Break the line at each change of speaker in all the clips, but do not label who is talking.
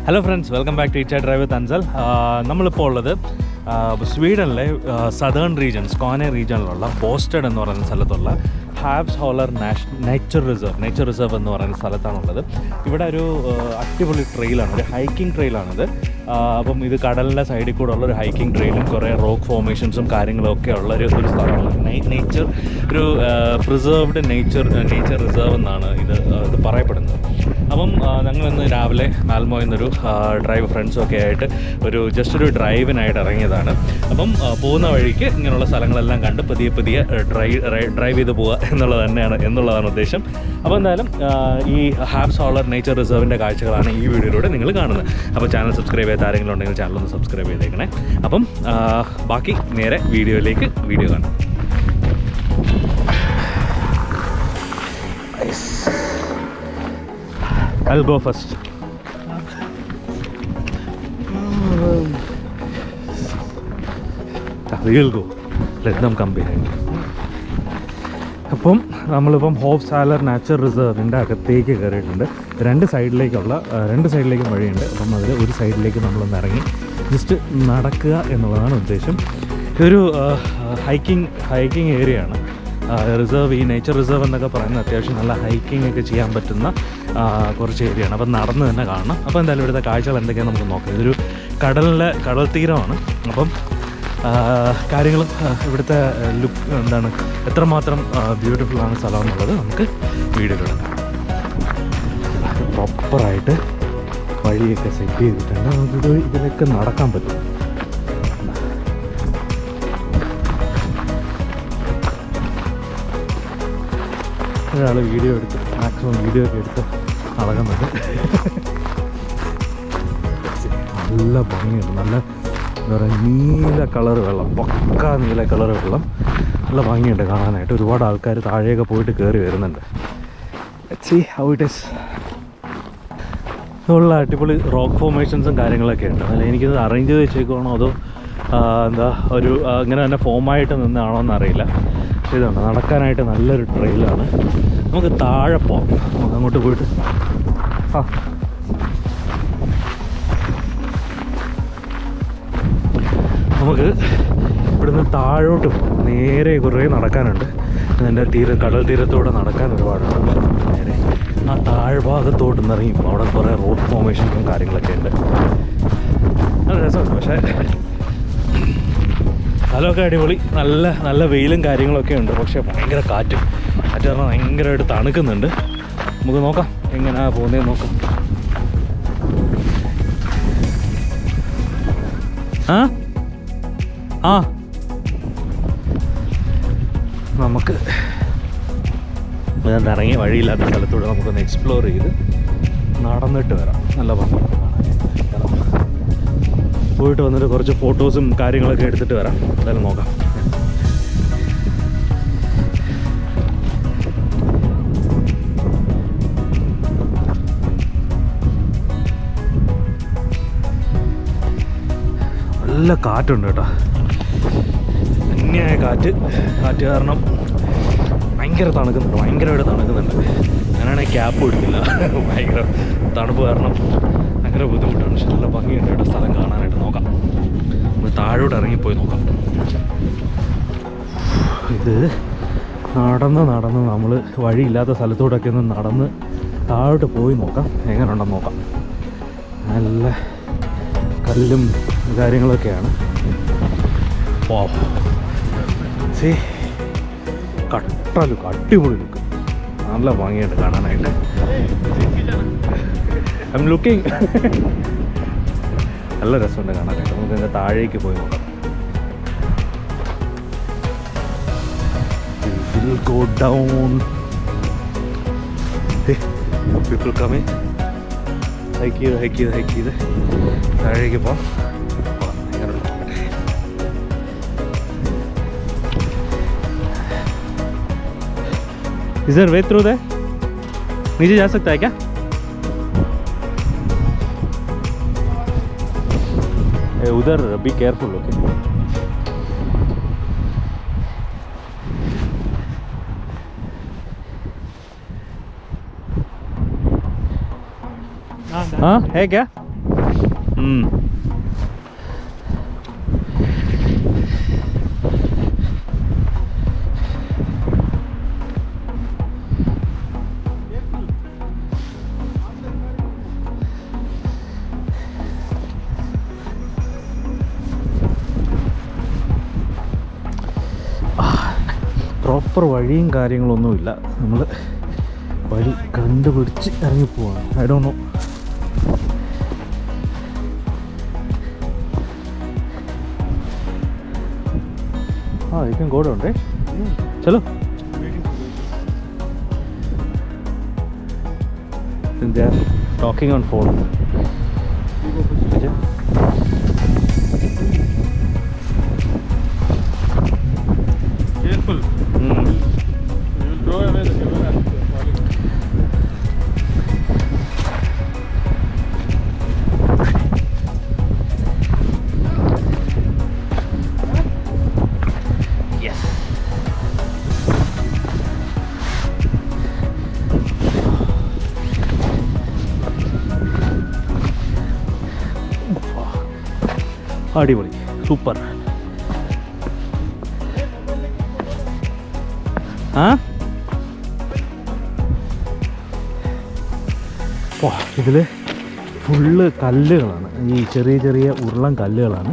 Hello friends, welcome back to eat drive with Ansal. നമ്മളിപ്പോൾ ഉള്ളത് സ്വീഡനിലെ southern region, സ്കോനെ റീജിയനിലുള്ള ബോസ്റ്റഡ് എന്ന് പറയുന്ന സ്ഥലത്തുള്ള ഹാവ്സ് ഹോളർ നേച്ചർ റിസർവ് എന്ന് പറയുന്ന സ്ഥലത്താണുള്ളത്. ഇവിടെ ഒരു അടിപൊളി ട്രെയിലാണ്, ഒരു ഹൈക്കിംഗ് ട്രെയിലാണിത്. അപ്പം ഇത് കടലിൻ്റെ സൈഡിൽ കൂടെ ഉള്ള ഒരു ഹൈക്കിംഗ് ട്രെയിലും കുറേ റോക്ക് ഫോർമേഷൻസും കാര്യങ്ങളൊക്കെ ഉള്ള ഒരു സ്ഥലമാണ്. നേച്ചർ ഒരു പ്രിസർവ്ഡ് നേച്ചർ റിസർവ് എന്നാണ് ഇത് പറയപ്പെടുന്നത്. അപ്പം ഞങ്ങളിന്ന് രാവിലെ മാൽമോയിൽ നിന്നൊരു ഫ്രണ്ട്സും ഒക്കെ ആയിട്ട് ഒരു ഡ്രൈവിനായിട്ട് ഇറങ്ങിയതാണ്. അപ്പം പോകുന്ന വഴിക്ക് ഇങ്ങനെയുള്ള സ്ഥലങ്ങളെല്ലാം കണ്ട് പതിയെ ഡ്രൈവ് ചെയ്ത് പോവുക എന്നുള്ളതാണ് ഉദ്ദേശം. അപ്പോൾ എന്തായാലും ഈ ഹാവ്സ് ഹോളർ നേച്ചർ റിസർവിൻ്റെ കാഴ്ചകളാണ് ഈ വീഡിയോയിലൂടെ നിങ്ങൾ കാണുന്നത്. അപ്പോൾ ചാനൽ സബ്സ്ക്രൈബ് ചെയ്ത ആരെങ്കിലും ഉണ്ടെങ്കിൽ ചാനലൊന്ന് സബ്സ്ക്രൈബ് ചെയ്തേക്കണേ. അപ്പം ബാക്കി നേരെ വീഡിയോ കാണാം. I'll go first. We'll go. Let them come behind. അപ്പം നമ്മളിപ്പം ഹോവ്സ് ഹോളർ നേച്ചർ റിസർവിൻ്റെ അകത്തേക്ക് കയറിയിട്ടുണ്ട്. രണ്ട് സൈഡിലേക്കും വഴിയുണ്ട്. അപ്പം അതിൽ ഒരു സൈഡിലേക്ക് നമ്മളൊന്ന് ഇറങ്ങി ജസ്റ്റ് നടക്കുക എന്നുള്ളതാണ് ഉദ്ദേശം. ഇതൊരു ഹൈക്കിംഗ് ഏരിയ ആണ്. ഈ നേച്ചർ റിസർവ് എന്നൊക്കെ പറയുന്നത് അത്യാവശ്യം നല്ല ഹൈക്കിംഗ് ഒക്കെ ചെയ്യാൻ പറ്റുന്ന കുറച്ച് ഏരിയയാണ്. അപ്പം നടന്ന് തന്നെ കാണണം. അപ്പോൾ എന്തായാലും ഇവിടുത്തെ കാഴ്ചകൾ എന്തൊക്കെയാണെന്ന് നമുക്ക് നോക്കാം. ഇതൊരു കടൽ തീരമാണ്. അപ്പം കാര്യങ്ങളും ഇവിടുത്തെ ലുക്ക് എത്രമാത്രം ബ്യൂട്ടിഫുൾ ആണ് സ്ഥലം എന്നുള്ളത് നമുക്ക് വീഡിയോയിലെടുക്കാം. പ്രോപ്പറായിട്ട് വഴിയൊക്കെ സെറ്റ് ചെയ്തിട്ടുണ്ട്. നമുക്ക് ഇതിലൊക്കെ നടക്കാൻ പറ്റും. ഒരാൾ മാക്സിമം വീഡിയോ ഒക്കെ എടുത്ത് നടക്കുന്നുണ്ട്. നല്ല ഭംഗിയുണ്ട്. നല്ല എന്താ പറയുക, നീല കളർ വെള്ളം, പക്കാ നീല കളർ വെള്ളം. നല്ല ഭംഗിയുണ്ട് കാണാനായിട്ട്. ഒരുപാട് ആൾക്കാർ താഴെയൊക്കെ പോയിട്ട് കയറി വരുന്നുണ്ട്. See how it is. ഇതുള്ള അടിപൊളി റോക്ക് ഫോർമേഷൻസും കാര്യങ്ങളൊക്കെ ഉണ്ട്. അല്ല, എനിക്കിത് അറേഞ്ച് ചെയ്ത് വെച്ചേക്കുവാണോ അതോ ഇങ്ങനെ തന്നെ ഫോമായിട്ട് നിന്നാണോ എന്നറിയില്ല. പക്ഷേ ഇതുണ്ട്, നടക്കാനായിട്ട് നല്ലൊരു ട്രെയിലാണ്. നമുക്ക് താഴെ പോകാം. നമുക്ക് അങ്ങോട്ട് പോയിട്ട് നമുക്ക് ഇവിടുന്ന് താഴോട്ട് നേരെ കുറേ നടക്കാനുണ്ട്. ഇതിൻ്റെ കടൽ തീരത്തോടെ നടക്കാൻ ഒരുപാടുണ്ട്. നേരെ ആ താഴ്ഭാഗത്തോട്ട് ഇറങ്ങിപ്പോൾ അവിടെ കുറേ റോഡ് ഫോർമേഷൻസും കാര്യങ്ങളൊക്കെ ഉണ്ട്. നല്ല രസമുണ്ട്. പക്ഷേ സ്ഥലമൊക്കെ അടിപൊളി. നല്ല വെയിലും കാര്യങ്ങളൊക്കെ ഉണ്ട്. പക്ഷേ ഭയങ്കര കാറ്റ് കാരണം ഭയങ്കരമായിട്ട് തണുക്കുന്നുണ്ട്. നമുക്ക് നോക്കാം എങ്ങനെയാണ് പോകുന്നതെന്ന് നോക്കാം. നമുക്ക് ഇറങ്ങി വഴിയില്ലാത്ത സ്ഥലത്തൂടെ നമുക്കൊന്ന് എക്സ്പ്ലോർ ചെയ്ത് നടന്നിട്ട് വരാം. നല്ല ഭംഗി പോയിട്ട് വന്നിട്ട് കുറച്ച് ഫോട്ടോസും കാര്യങ്ങളൊക്കെ എടുത്തിട്ട് വരാം. എന്തായാലും നോക്കാം. നല്ല കാറ്റുണ്ട് കേട്ടോ. അന്യായ കാറ്റ് കാരണം ഭയങ്കരമായിട്ട് തണുക്കുന്നുണ്ട്. ഞാനാണെങ്കിൽ ക്യാപ്പ് എടുക്കില്ല. ഭയങ്കര തണുപ്പ് കാരണം ഭയങ്കര ബുദ്ധിമുട്ടാണ്. പക്ഷെ നല്ല ഭംഗിയുണ്ട് കേട്ടോ സ്ഥലം കാണാനായിട്ട്. നോക്കാം, നമ്മൾ താഴോട്ട് ഇറങ്ങിപ്പോയി നോക്കാം. ഇത് നടന്ന് നമ്മൾ വഴിയില്ലാത്ത സ്ഥലത്തോടൊക്കെ ഒന്ന് നടന്ന് താഴോട്ട് പോയി നോക്കാം എങ്ങനെയുണ്ടെന്ന് നോക്കാം. നല്ല കല്ലും കാര്യങ്ങളൊക്കെയാണ്. അടിപൊളി ലുക്ക്. നല്ല ഭംഗിയുണ്ട് കാണാനായിട്ട്. I am looking. നല്ല രസമുണ്ട് കാണാനായിട്ട്. നമുക്ക് ഇതിൻ്റെ താഴേക്ക് പോയി നോക്കാം. We'll go down. People coming. Hike ചെയ്ത് താഴേക്ക് പോകാം. इधर वे थ्रू है, नीचे जा सकता है क्या? उधर बी केयरफुल. ओके, हाँ है क्या? പ്രോപ്പർ വഴിയും കാര്യങ്ങളൊന്നുമില്ല. നമ്മൾ വഴി കണ്ടുപിടിച്ച് ഇറങ്ങിപ്പോവാണ്. I don't know. हाँ, you can go down, right? चलो. Then they are talking on phone.
Careful. You will throw away the camera.
Yes. അടിപൊളി, സൂപ്പർ. ഇതിൽ ഫുള്ള് കല്ലുകളാണ്, ഈ ചെറിയ ചെറിയ ഉരുളൻ കല്ലുകളാണ്.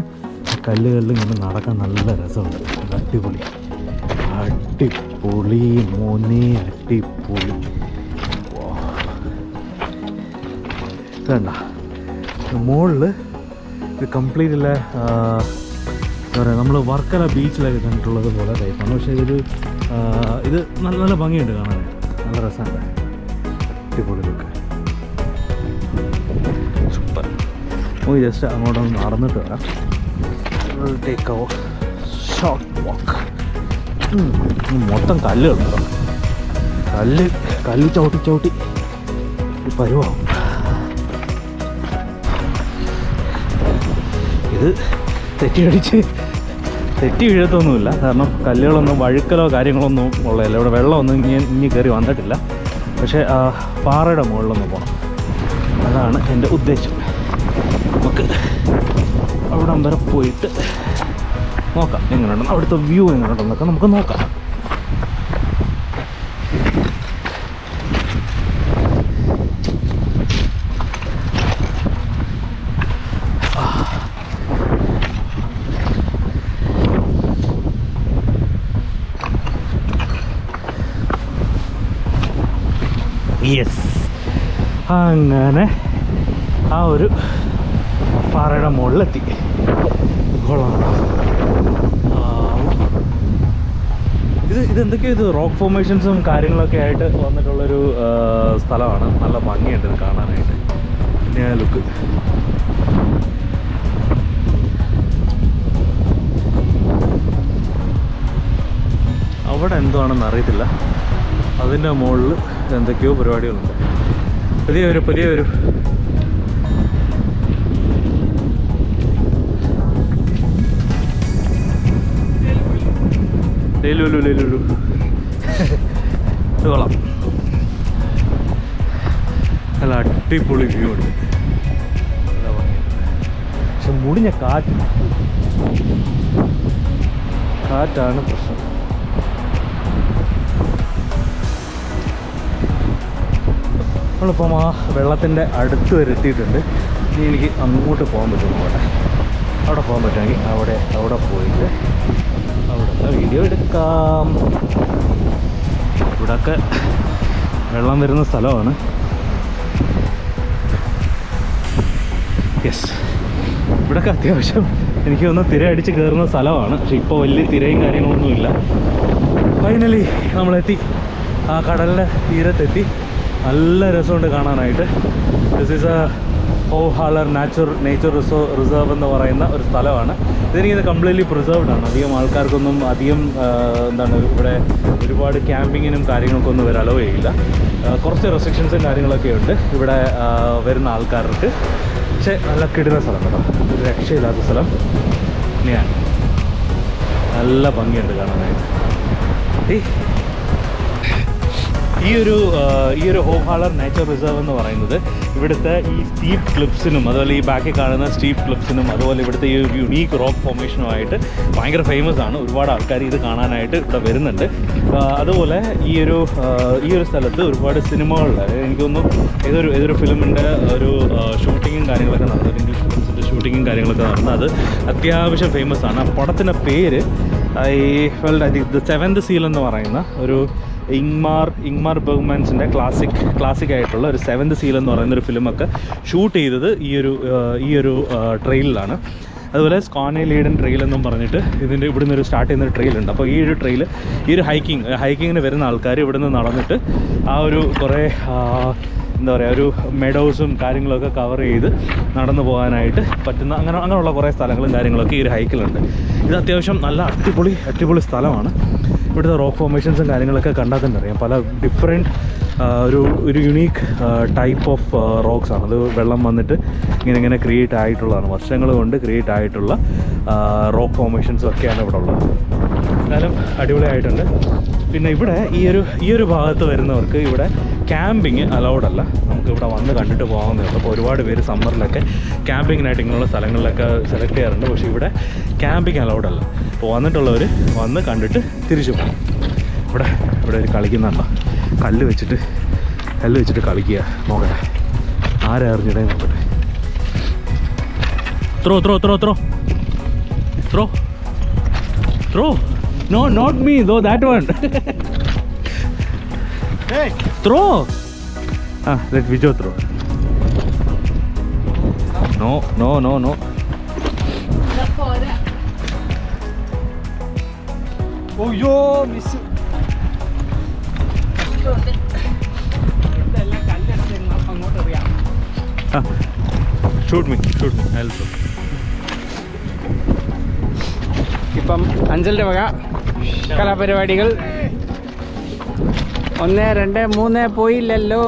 കല്ലുകളിൽ ഇങ്ങനെ നടക്കാൻ നല്ല രസമുണ്ട്. അടിപൊളി അടിപൊളി മോനെ, അടിപൊളി. വേണ്ട മുകളിൽ ഇത് കംപ്ലീറ്റ് ഇല്ല. എന്താ പറയുക, നമ്മൾ വർക്കല ബീച്ചിലൊക്കെ കണ്ടിട്ടുള്ളത് പോലെ ടൈപ്പാണ്. പക്ഷേ ഇത് നല്ല നല്ല ഭംഗിയുണ്ട് കാണാനായിട്ട്, നല്ല രസമുണ്ട്. അടിപൊളി ലുക്ക്, സൂപ്പർ. നമുക്ക് ജസ്റ്റ് അങ്ങോട്ടൊന്ന് നടന്നിട്ട് വരാം. ടേക്ക് എ ഷോർട്ട് വാക്ക്. മൊത്തം കല്ലുകളുണ്ടോ, കല്ല് ചവിട്ടി ചവിട്ടി പരുവാവും. ഇത് തെറ്റി വീഴത്തൊന്നുമില്ല, കാരണം കല്ലുകളൊന്നും വഴുക്കലോ കാര്യങ്ങളൊന്നും ഉള്ളതല്ല. ഇവിടെ വെള്ളമൊന്നും ഇനി കയറി വന്നിട്ടില്ല. പക്ഷേ പാറയുടെ മുകളിലൊന്ന് പോകണം, അതാണ് എൻ്റെ ഉദ്ദേശം. നമുക്ക് അവിടം വരെ പോയിട്ട് നോക്കാം എങ്ങനെയുണ്ടെന്ന്, അവിടുത്തെ വ്യൂ എങ്ങനെയുണ്ടെന്നൊക്കെ നമുക്ക് നോക്കാം. യെസ്, അങ്ങനെ ആ ഒരു പാറയുടെ മുകളിലെത്തി. ഇതെന്തൊക്കെയോ ഇത് റോക്ക് ഫോർമേഷൻസും കാര്യങ്ങളൊക്കെ ആയിട്ട് വന്നിട്ടുള്ളൊരു സ്ഥലമാണ്. നല്ല ഭംഗിയുണ്ട് ഇത് കാണാനായിട്ട്. പിന്നെ ലുക്ക് അവിടെ എന്താണെന്ന് അറിയത്തില്ല. അതിൻ്റെ മുകളിൽ എന്തൊക്കെയോ പരിപാടികളുണ്ട്. പുതിയൊരു ലേലു കൊള്ളാം. നല്ല അടിപൊളി വ്യൂ ഉണ്ട്. പക്ഷെ മുടിഞ്ഞ കാറ്റാണ് പ്രശ്നം. നമ്മളിപ്പം ആ വെള്ളത്തിൻ്റെ അടുത്ത് വരെ എത്തിയിട്ടുണ്ട്. ഇനി എനിക്ക് അങ്ങോട്ട് പോകാൻ പറ്റുന്നു. അവിടെ പോകാൻ പറ്റുമെങ്കിൽ അവിടെ പോയിട്ട് അവിടെ വീഡിയോ എടുക്കാം. ഇവിടെയൊക്കെ വെള്ളം വരുന്ന സ്ഥലമാണ്. യെസ്, ഇവിടെയൊക്കെ അത്യാവശ്യം എനിക്ക് തോന്നുന്നു തിര അടിച്ച് കയറുന്ന സ്ഥലമാണ്. പക്ഷെ ഇപ്പോൾ വലിയ തിരയും കാര്യങ്ങളൊന്നുമില്ല. ഫൈനലി നമ്മളെത്തി, ആ കടലിൻ്റെ തീരത്തെത്തി. നല്ല രസമുണ്ട് കാണാനായിട്ട്. This is a Hovhallar nature reserve എന്ന് പറയുന്ന ഒരു സ്ഥലമാണ്. ഇതെനിക്കിത് കംപ്ലീറ്റ്ലി പ്രിസർവ്ഡ് ആണ്. അധികം ആൾക്കാർക്കൊന്നും എന്താണ് ഇവിടെ ഒരുപാട് ക്യാമ്പിങ്ങിനും കാര്യങ്ങൾക്കൊന്നും ഇവർ അലോ ചെയ്യില്ല. കുറച്ച് റെസ്ട്രിക്ഷൻസും കാര്യങ്ങളൊക്കെ ഉണ്ട് ഇവിടെ വരുന്ന ആൾക്കാർക്ക്. പക്ഷേ നല്ല കിടുന്ന സ്ഥലം കേട്ടോ, ഒരു രക്ഷയില്ലാത്ത സ്ഥലം തന്നെയാണ്. നല്ല ഭംഗിയുണ്ട് കാണാനായിട്ട്. ഈ ഒരു ഹോഹാളർ നേച്ചർ റിസർവ് എന്ന് പറയുന്നത് ഇവിടുത്തെ ഈ സ്റ്റീപ്പ് ക്ലിപ്സിനും അതുപോലെ ഈ ബാക്കിൽ കാണുന്ന സ്റ്റീപ്പ് ക്ലിപ്സിനും അതുപോലെ ഇവിടുത്തെ ഈ ഒരു യുണീക്ക് റോക്ക് ഫോർമേഷനുമായിട്ട് ഭയങ്കര ഫേമസ് ആണ്. ഒരുപാട് ആൾക്കാർ ഇത് കാണാനായിട്ട് ഇവിടെ വരുന്നുണ്ട്. അതുപോലെ ഈ ഒരു സ്ഥലത്ത് ഒരുപാട് സിനിമകളിൽ എനിക്ക് തോന്നുന്നു ഏതൊരു ഫിലിമിൻ്റെ ഒരു ഷൂട്ടിങ്ങും കാര്യങ്ങളൊക്കെ നടന്നത്, ഇംഗ്ലീഷ് ഫിലിംസിൻ്റെ ഷൂട്ടിങ്ങും കാര്യങ്ങളൊക്കെ നടന്നത്. അത് അത്യാവശ്യം ഫേമസ് ആണ്. ആ പടത്തിൻ്റെ പേര് ദ സെവൻത് സീൽ എന്ന് പറയുന്ന ഒരു ഇങ്മാർ ബെർഗ്മാൻസിൻ്റെ ക്ലാസിക് ആയിട്ടുള്ള ഒരു സെവൻത് സീൽ എന്ന് പറയുന്ന ഒരു ഫിലിമൊക്കെ ഷൂട്ട് ചെയ്തത് ഈ ഒരു ട്രെയിലിലാണ്. അതുപോലെ സ്കോനെ ലീഡൻ ട്രെയിൽ എന്നും പറഞ്ഞിട്ട് ഇവിടുന്ന് ഒരു സ്റ്റാർട്ട് ചെയ്യുന്ന ഒരു ട്രെയിലുണ്ട്. അപ്പോൾ ഈ ഒരു ട്രെയിൽ ഈ ഒരു ഹൈക്കിങ്ങിന് വരുന്ന ആൾക്കാർ ഇവിടുന്ന് നടന്നിട്ട് ആ ഒരു കുറേ എന്താ പറയുക ഒരു മെഡോസും കാര്യങ്ങളൊക്കെ കവർ ചെയ്ത് നടന്നു പോകാനായിട്ട് പറ്റുന്ന അങ്ങനെയുള്ള കുറേ സ്ഥലങ്ങളും കാര്യങ്ങളൊക്കെ ഈ ഒരു ഹൈക്കിലുണ്ട്. ഇത് അത്യാവശ്യം നല്ല അടിപൊളി സ്ഥലമാണ്. ഇവിടുത്തെ റോക്ക് ഫോർമേഷൻസും കാര്യങ്ങളൊക്കെ കണ്ടാൽ തന്നെ അറിയാം. പല ഡിഫറെൻറ്റ് ഒരു യുണീക്ക് ടൈപ്പ് ഓഫ് റോക്സ് ആണ്. അത് വെള്ളം വന്നിട്ട് ഇങ്ങനെ ക്രിയേറ്റ് ആയിട്ടുള്ളതാണ്, വർഷങ്ങൾ കൊണ്ട് ക്രിയേറ്റ് ആയിട്ടുള്ള റോക്ക് ഫോർമേഷൻസും ഒക്കെയാണ് ഇവിടെ ഉള്ളത്. എന്നാലും അടിപൊളിയായിട്ടുണ്ട്. പിന്നെ ഇവിടെ ഈ ഒരു ഭാഗത്ത് വരുന്നവർക്ക് ഇവിടെ ക്യാമ്പിങ് അലൗഡ് അല്ല. നമുക്ക് ഇവിടെ വന്ന് കണ്ടിട്ട് പോകാവുന്നേ ഉള്ളൂ. അപ്പോൾ ഒരുപാട് പേര് സമ്മറിലൊക്കെ ക്യാമ്പിങ്ങിനായിട്ട് ഇങ്ങനെയുള്ള സ്ഥലങ്ങളിലൊക്കെ സെലക്ട് ചെയ്യാറുണ്ട്. പക്ഷേ ഇവിടെ ക്യാമ്പിങ് അലൗഡ് അല്ല. അപ്പോൾ വന്നിട്ടുള്ളവർ വന്ന് കണ്ടിട്ട് തിരിച്ചു പോകും. ഇവിടെ ഒരു കളിക്കുന്നുണ്ടോ, കല്ല് വെച്ചിട്ട് കളിക്കുക. നോക്കട്ടെ ആരെ അറിഞ്ഞിടേ നോക്കട്ടെ. Throw No, not me, though, that one.
Hey!
Throw! Let Vijay throw. No.
Oh, yo, miss.
Shoot me, I'll throw.
ഇപ്പം അഞ്ചലിൻ്റെ വക കലാപരിപാടികൾ 1, 2, 3 പോയില്ലല്ലോ.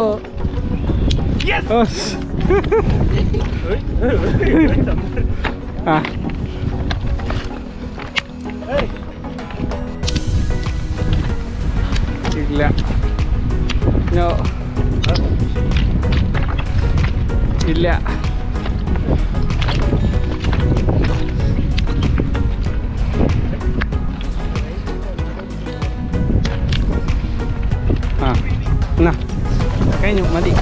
ഇല്ല, ഇല്ല. കഴിഞ്ഞു, മതി.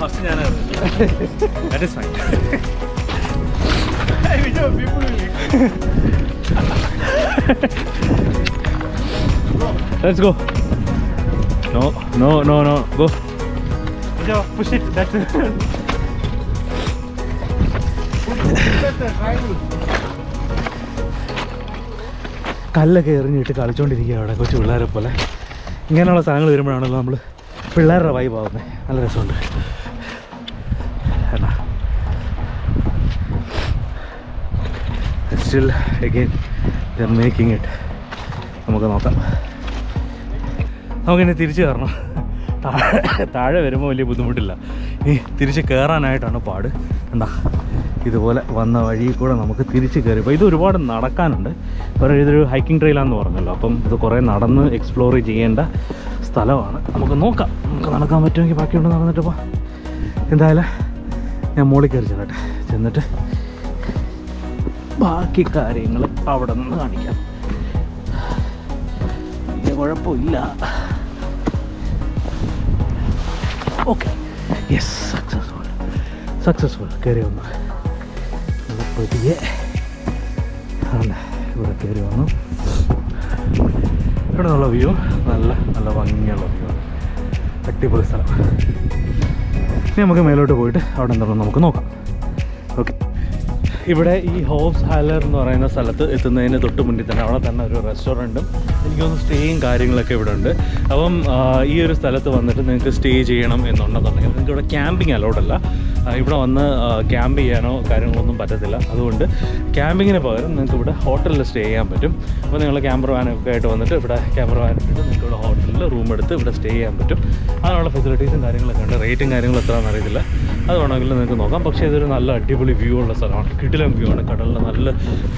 ഫസ്റ്റ് ഞാൻ that is fine. Let's go. No, go.
Push it. That's it.
കല്ലൊക്കെ എറിഞ്ഞിട്ട് കളിച്ചുകൊണ്ടിരിക്കുക അവിടെ കൊച്ചു പിള്ളേരെ പോലെ. ഇങ്ങനെയുള്ള സ്ഥലങ്ങൾ വരുമ്പോഴാണല്ലോ നമ്മൾ പിള്ളേരുടെ വൈബ് ആവുന്നത്. നല്ല രസമുണ്ട്. എന്നാ still again they are making it. നമുക്ക് നോക്കാം. നമുക്കിനി തിരിച്ച് കയറണം. താഴെ വരുമ്പോൾ വലിയ ബുദ്ധിമുട്ടില്ല. ഈ തിരിച്ച് കയറാനായിട്ടാണ് പാട്. എന്താ ഇതുപോലെ വന്ന വഴി കൂടെ നമുക്ക് തിരിച്ച് കയറിപ്പോൾ ഇത് ഒരുപാട് നടക്കാനുണ്ട്. ഇതൊരു ഹൈക്കിംഗ് ട്രെയിലാണെന്ന് പറഞ്ഞല്ലോ. അപ്പം ഇത് കുറേ നടന്ന് എക്സ്പ്ലോർ ചെയ്യേണ്ട സ്ഥലമാണ്. നമുക്ക് നോക്കാം, നമുക്ക് നടക്കാൻ പറ്റുമെങ്കിൽ ബാക്കിയുണ്ട് നടന്നിട്ട് പോവാം. എന്തായാലും ഞാൻ മുകളിൽ കയറി ചെന്നിട്ട് ബാക്കി കാര്യങ്ങൾ അവിടെ നിന്ന് കാണിക്കാം. വലിയ കുഴപ്പമില്ല. ഓക്കെ, യെസ്, സക്സസ്ഫുൾ കയറി വന്നു. പതിയെ ഇവിടെ കയറി വന്നു. ഇവിടെ നിന്നുള്ള വ്യൂ നല്ല ഭംഗിയുള്ള വ്യൂ ആണ്. അടിപൊളി സ്ഥലം. ഇനി നമുക്ക് മേലോട്ട് പോയിട്ട് അവിടെ എന്താണെന്ന് നമുക്ക് നോക്കാം. ഓക്കെ, ഇവിടെ ഈ ഹോബ്സ് ഹാലർ എന്ന് പറയുന്ന സ്ഥലത്ത് എത്തുന്നതിന് തൊട്ട് മുന്നിൽ തന്നെ അവിടെ തന്നെ ഒരു റെസ്റ്റോറൻറ്റും എനിക്കൊന്ന് സ്റ്റേയും കാര്യങ്ങളൊക്കെ ഇവിടെ ഉണ്ട്. അപ്പം ഈ ഒരു സ്ഥലത്ത് വന്നിട്ട് നിങ്ങൾക്ക് സ്റ്റേ ചെയ്യണം എന്നുണ്ടെന്നുണ്ടെങ്കിൽ നിങ്ങൾക്ക് ഇവിടെ ക്യാമ്പിങ് അലൗഡല്ല. ഇവിടെ വന്ന് ക്യാമ്പ് ചെയ്യാനോ കാര്യങ്ങളൊന്നും പറ്റത്തില്ല. അതുകൊണ്ട് ക്യാമ്പിങ്ങിന് പകരം നിങ്ങൾക്ക് ഇവിടെ ഹോട്ടലിൽ സ്റ്റേ ചെയ്യാൻ പറ്റും. അപ്പോൾ നിങ്ങൾ ക്യാമ്പർ വാനൊക്കെ ആയിട്ട് വന്നിട്ട് ഇവിടെ ക്യാമ്പർ വാൻ ഇട്ടിട്ട് നിങ്ങൾക്ക് ഇവിടെ ഹോട്ടലിൽ റൂം എടുത്ത് ഇവിടെ സ്റ്റേ ചെയ്യാൻ പറ്റും. അതിനുള്ള ഫെസിലിറ്റീസും കാര്യങ്ങളൊക്കെ ഉണ്ട്. റേറ്റും കാര്യങ്ങളും എത്രയാണെന്ന് അറിയത്തില്ല. അത് വേണമെങ്കിൽ നിങ്ങൾക്ക് നോക്കാം. പക്ഷേ ഇതൊരു നല്ല അടിപൊളി വ്യൂ ഉള്ള സ്ഥലമാണ്. കിടിലം വ്യൂ ആണ്. കടലിൽ നല്ല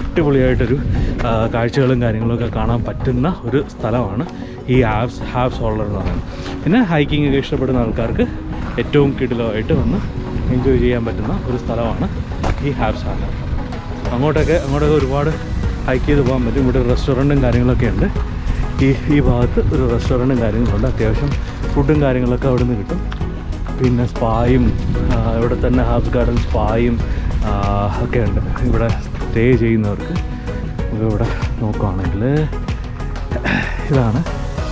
അടിപൊളിയായിട്ടൊരു കാഴ്ചകളും കാര്യങ്ങളൊക്കെ കാണാൻ പറ്റുന്ന ഒരു സ്ഥലമാണ് ഈ ഹാവ്സ് ഹോളർ എന്ന് പറയുന്നത്. പിന്നെ ഹൈക്കിംഗ് ഒക്കെ ഇഷ്ടപ്പെടുന്ന ആൾക്കാർക്ക് ഏറ്റവും കിടിലമായിട്ട് വന്ന് എൻജോയ് ചെയ്യാൻ പറ്റുന്ന ഒരു സ്ഥലമാണ് ഈ ഹാവ്സ് ഹോളർ. അങ്ങോട്ടൊക്കെ ഒരുപാട് ഹൈക്ക് ചെയ്ത് പോകാൻ പറ്റും. ഇവിടെ റെസ്റ്റോറൻറ്റും കാര്യങ്ങളൊക്കെ ഉണ്ട്. ഈ ഭാഗത്ത് ഒരു റെസ്റ്റോറൻറ്റും കാര്യങ്ങളുണ്ട്. അത്യാവശ്യം ഫുഡും കാര്യങ്ങളൊക്കെ അവിടെ നിന്ന് കിട്ടും. പിന്നെ സ്പായും ഇവിടെ തന്നെ ഹാവ്സ് ഗാർഡൻ സ്പായും ഒക്കെ ഉണ്ട്. ഇവിടെ സ്റ്റേ ചെയ്യുന്നവർക്ക് ഇവിടെ നോക്കുകയാണെങ്കിൽ ഇതാണ്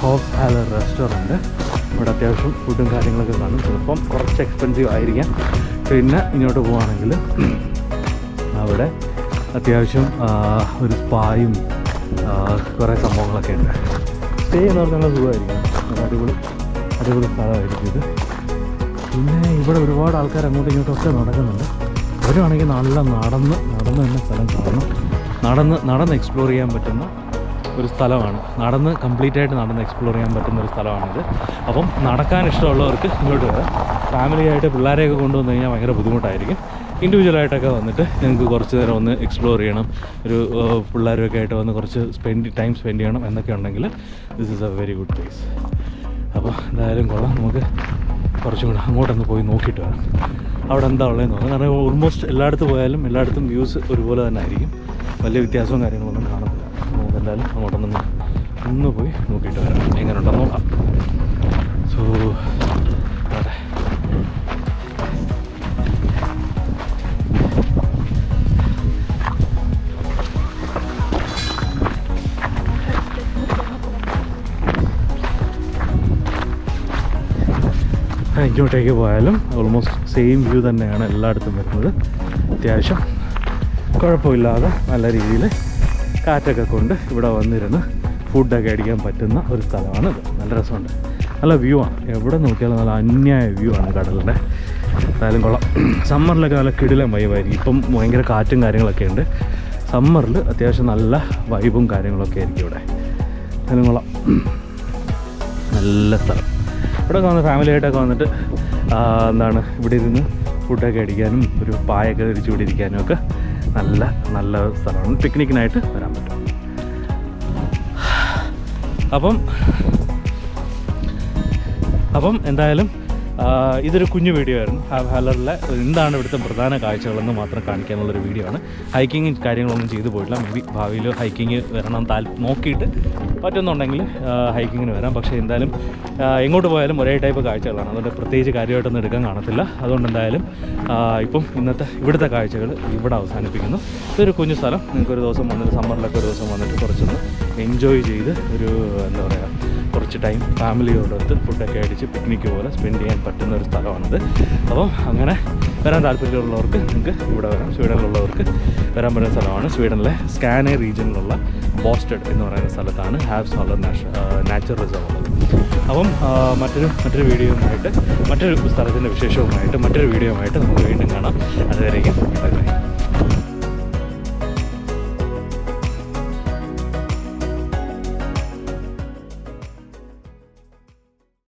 ഹോപ്സ് ഹാലർ റെസ്റ്റോറൻറ്റ്. ഇവിടെ അത്യാവശ്യം ഫുഡും കാര്യങ്ങളൊക്കെ കാണും. ചിലപ്പം കുറച്ച് എക്സ്പെൻസീവ് ആയിരിക്കാം. പിന്നെ ഇങ്ങോട്ട് പോവുകയാണെങ്കിൽ അവിടെ അത്യാവശ്യം ഒരു സ്പായും കുറേ സംഭവങ്ങളൊക്കെ ഉണ്ട്. സ്റ്റേ ചെയ്യുന്നവർക്ക് നല്ല സുഖമായിരിക്കും. അടിപൊളി സ്ഥലമായിരിക്കും ഇത്. പിന്നെ ഇവിടെ ഒരുപാട് ആൾക്കാർ അങ്ങോട്ടും ഇങ്ങോട്ടൊക്കെ നടക്കുന്നുണ്ട്. അവരുവാണെങ്കിൽ നല്ല നടന്ന് തന്നെ സ്ഥലം കാണണം. നടന്ന് എക്സ്പ്ലോർ ചെയ്യാൻ പറ്റുന്ന ഒരു സ്ഥലമാണ്. കംപ്ലീറ്റായിട്ട് നടന്ന് എക്സ്പ്ലോർ ചെയ്യാൻ പറ്റുന്ന ഒരു സ്ഥലമാണിത്. അപ്പം നടക്കാൻ ഇഷ്ടമുള്ളവർക്ക് ഇങ്ങോട്ട് വരാം. ഫാമിലിയായിട്ട് പിള്ളേരെയൊക്കെ കൊണ്ടുവന്ന് കഴിഞ്ഞാൽ ഭയങ്കര ബുദ്ധിമുട്ടായിരിക്കും. ഇൻഡിവിജ്വലായിട്ടൊക്കെ വന്നിട്ട് നിങ്ങൾക്ക് കുറച്ച് നേരം ഒന്ന് എക്സ്പ്ലോർ ചെയ്യണം, ഒരു പിള്ളേരൊക്കെ ആയിട്ട് വന്ന് കുറച്ച് ടൈം സ്പെൻഡ് ചെയ്യണം എന്നൊക്കെ ഉണ്ടെങ്കിൽ this is A very good place. അപ്പോൾ എന്തായാലും കൊള്ളാം. നമുക്ക് കുറച്ചും കൂടെ അങ്ങോട്ടൊന്ന് പോയി നോക്കിയിട്ട് വരാം അവിടെ എന്താ ഉള്ളതെന്ന് നോക്കാം. കാരണം ഓൾമോസ്റ്റ് എല്ലായിടത്തും പോയാലും എല്ലായിടത്തും വ്യൂസ് ഒരുപോലെ തന്നെ ആയിരിക്കും. വലിയ വ്യത്യാസവും കാര്യങ്ങളൊന്നും കാണത്തില്ല. നമുക്ക് എന്തായാലും അങ്ങോട്ടൊന്ന് പോയി നോക്കിയിട്ട് വരാം എങ്ങനെ ഉണ്ടെന്ന് നോക്കാം. സോ അതെ, ഇങ്ങോട്ടേക്ക് പോയാലും ഓൾമോസ്റ്റ് സെയിം വ്യൂ തന്നെയാണ് എല്ലായിടത്തും വരുന്നത്. അത്യാവശ്യം കുഴപ്പമില്ലാതെ നല്ല രീതിയിൽ കാറ്റൊക്കെ കൊണ്ട് ഇവിടെ വന്നിരുന്ന് ഫുഡൊക്കെ അടിക്കാൻ പറ്റുന്ന ഒരു സ്ഥലമാണിത്. നല്ല രസമുണ്ട്, നല്ല വ്യൂ ആണ്. എവിടെ നോക്കിയാലും നല്ല അന്യായ വ്യൂ ആണ് കടലിൻ്റെ. എന്തായാലും കൊള്ളാം. സമ്മറിലൊക്കെ നല്ല കിടിലം വൈബായിരിക്കും. ഇപ്പം ഭയങ്കര കാറ്റും കാര്യങ്ങളൊക്കെ ഉണ്ട്. സമ്മറിൽ അത്യാവശ്യം നല്ല വൈബും കാര്യങ്ങളൊക്കെ ആയിരിക്കും ഇവിടെ. എന്തായാലും കൊള്ളാം, നല്ല സ്ഥലം. ഇവിടെ വന്ന് ഫാമിലിയായിട്ടൊക്കെ വന്നിട്ട് ഇവിടെ ഇരുന്ന് ഫുഡൊക്കെ അടിക്കാനും ഒരു പായൊക്കെ വിരിച്ച് ഇവിടെ ഇരിക്കാനും ഒക്കെ നല്ല സ്ഥലമാണ്. പിക്നിക്കിനായിട്ട് വരാൻ പറ്റും. അപ്പം എന്തായാലും ഇതൊരു കുഞ്ഞു വീഡിയോ ആയിരുന്നു. ഹാലറിലെ എന്താണ് ഇവിടുത്തെ പ്രധാന കാഴ്ചകളെന്ന് മാത്രം കാണിക്കാനുള്ളൊരു വീഡിയോ ആണ്. ഹൈക്കിങ്ങും കാര്യങ്ങളൊന്നും ചെയ്തു പോയിട്ടില്ല. മേ ബി ഭാവിയിൽ ഹൈക്കിങ് വരണം നോക്കിയിട്ട് പറ്റുന്നുണ്ടെങ്കിൽ ഹൈക്കിങ്ങിന് വരാം. പക്ഷേ എന്തായാലും എങ്ങോട്ട് പോയാലും ഒരേ ടൈപ്പ് കാഴ്ചകളാണ്. അതുകൊണ്ട് പ്രത്യേകിച്ച് കാര്യമായിട്ടൊന്നും എടുക്കാൻ കാണത്തില്ല. അതുകൊണ്ട് എന്തായാലും ഇപ്പം ഇവിടുത്തെ കാഴ്ചകൾ ഇവിടെ അവസാനിപ്പിക്കുന്നു. ഇതൊരു കുഞ്ഞു സ്ഥലം. നിങ്ങൾക്കൊരു ദിവസം വന്നിട്ട് സമ്മറിലൊക്കെ ഒരു ദിവസം വന്നിട്ട് കുറച്ചൊന്ന് എൻജോയ് ചെയ്ത് ഒരു എന്താ പറയുക കുറച്ച് ടൈം ഫാമിലിയോടൊത്ത് ഫുഡൊക്കെ അടിച്ച് പിക്നിക്ക് പോലെ സ്പെൻഡ് ചെയ്യാൻ പറ്റുന്ന ഒരു സ്ഥലമാണിത്. അപ്പം അങ്ങനെ വരാൻ താല്പര്യമുള്ളവർക്ക് നിങ്ങൾക്ക് ഇവിടെ വരാം. സ്വീഡനിലുള്ളവർക്ക് വരാൻ പറ്റുന്ന സ്ഥലമാണ്. സ്വീഡനിലെ സ്കാനെ റീജിയനിലുള്ള ബോസ്റ്റഡ് എന്ന് പറയുന്ന സ്ഥലത്താണ് ഹാവ്സ് ഹോളർ നാച്ചുറൽ റിസർവ് ഉള്ളത്. അപ്പം മറ്റൊരു വീഡിയോയുമായിട്ട് മറ്റൊരു സ്ഥലത്തിൻ്റെ വിശേഷവുമായിട്ട് മറ്റൊരു വീഡിയോയുമായിട്ട് നമുക്ക് വീണ്ടും കാണാം. അതുവരേക്കും ബൈ ബൈ.